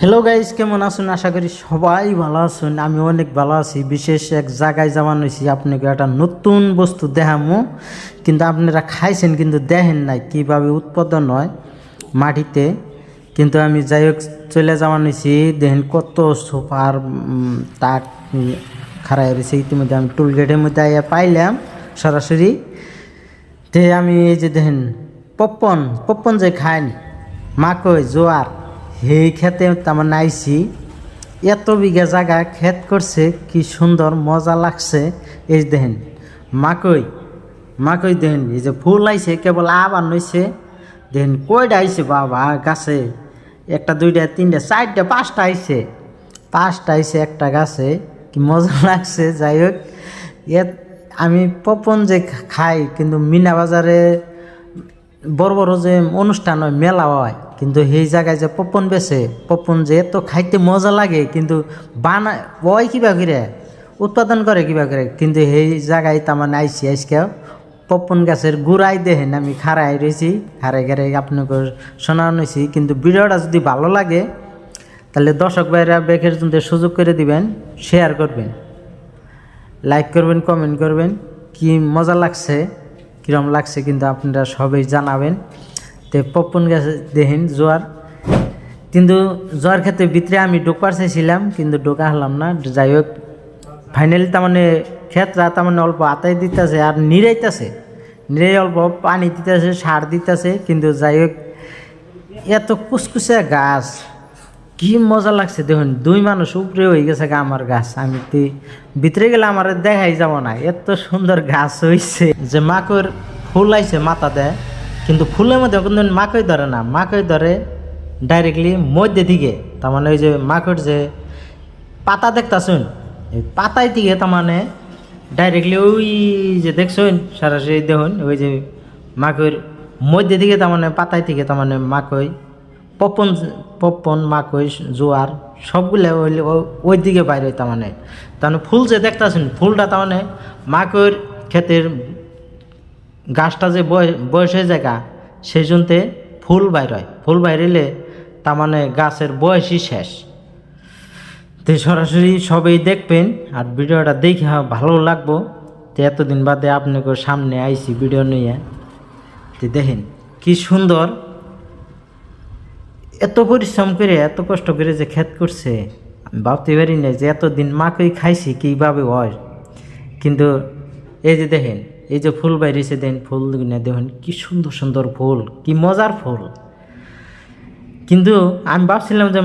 Hello guys, কেমন আছেন? আশা করি সবাই ভালো আছেন। আমি অনেক ভালো আছি। বিশেষ এক জায়গায় যাওয়ান হয়েছি, আপনাকে একটা নতুন বস্তু দেখামো। কিন্তু আপনারা খাইছেন কিন্তু দেখেন নাই কীভাবে উৎপাদন হয় মাটিতে। কিন্তু আমি যাই হোক চলে যাওয়ান হয়েছি, দেখেন কত সুপার তাক খাড়াই রয়েছে। ইতিমধ্যে আমি টুল গেটের মধ্যে আইয়া পাইলাম সরাসরি। তে আমি এই যে দেখেন পপকর্ন যে খান মাকই জোয়ার, সেই খেতে তেমন আইছি। এত বিঘা জায়গা ক্ষেত করছে, কি সুন্দর মজা লাগছে। এই দেখেন মাকই দেখেন, এই যে ফুল আইছে কেবল আবার নইছে। দেখেন কয়টা আইছে বাবা গাছে, একটা দুইটা তিনটা চারটা পাঁচটা আইছে একটা গাছে। কি মজা লাগছে। যাই হোক, আমি পপকর্ন যে খাই, কিন্তু মিনা বাজারে বড় বড় যে অনুষ্ঠান হয়, মেলা হয়, কিন্তু সেই জায়গায় যে পপকর্ন যে এত খাইতে মজা লাগে, কিন্তু বানায় ওই কিবা করে উৎপাদন করে কিবা করে। কিন্তু সেই জায়গায় তার আইসি আজকে পপকর্ন গাছের গুড়াই দেখেন আমি খাড়াই রয়েছি, খাড়াই আপনাকে শোনানো হয়েছি। কিন্তু ভিডিওটা যদি ভালো লাগে তাহলে দর্শক ভাইরা বেকের জন্য সুযোগ করে দিবেন, শেয়ার করবেন, লাইক করবেন, কমেন্ট করবেন। কি মজা লাগছে, কীরকম লাগছে কিন্তু আপনারা সবাই জানাবেন। তো পপকর্ন গাছে দেখেন জোয়ার, কিন্তু জোয়ার ক্ষেত্রে ভিতরে আমি ঢোকার চাইছিলাম কিন্তু ঢোকা হলাম না। যাই হোক, ফাইনালি ক্ষেতরা অল্প আতাই দিতেছে আর নিরাই অল্প পানি দিতেছে, সার দিতেছে। কিন্তু যাই হোক, এত কুচকুচে গাছ, কি মজা লাগছে। দেখুন, দুই মানুষ উপরে হয়ে গেছে আমার গাছ। আমি ভিতরে গেলে আমার দেখাই যাব না, এত সুন্দর গাছ হয়েছে। যে মাকড় ফুল আইছে মাথা দেয়, কিন্তু ফুলের মধ্যে কিন্তু মাকড় ধরে না, মাকড় ধরে ডাইরেক্টলি মধ্যে দিকে। ওই যে মাকড় যে পাতা দেখতেছেন, এই পাতায় দিকে ডাইরেক্টলি ওই যে দেখছেন সরাসরি দেখুন, ওই যে মাকড় মধ্যে দিকে পাতায় থেকে মাকড় পপকর্ন মাকই জোয়ার সবগুলো ওই দিকে বাইরে ফুল যে দেখতেছেন, ফুলটা মাকইর ক্ষেতের গাছটা যে বয়সের জায়গা, সেই জন্যে ফুল বাইর হয়। ফুল বাইরেলে গাছের বয়সই শেষ। তো সরাসরি সবাই দেখবেন আর ভিডিওটা দেখে ভালো লাগবো। তো এতদিন বাদে আপনাকে সামনে আইছি ভিডিও নিয়ে। তো দেখেন কি সুন্দর, এত পরিশ্রম করে এত কষ্ট করে যে ক্ষেত করছে, আমি ভাবতে পারি না যে এতদিন মাকই খাইছি কীভাবে হয়। কিন্তু এই যে দেখেন, এই যে ফুল বাইরেছে দেখেন, ফুল দেখেন কি সুন্দর সুন্দর ফুল, কি মজার ফুল। কিন্তু আমি ভাবছিলাম যে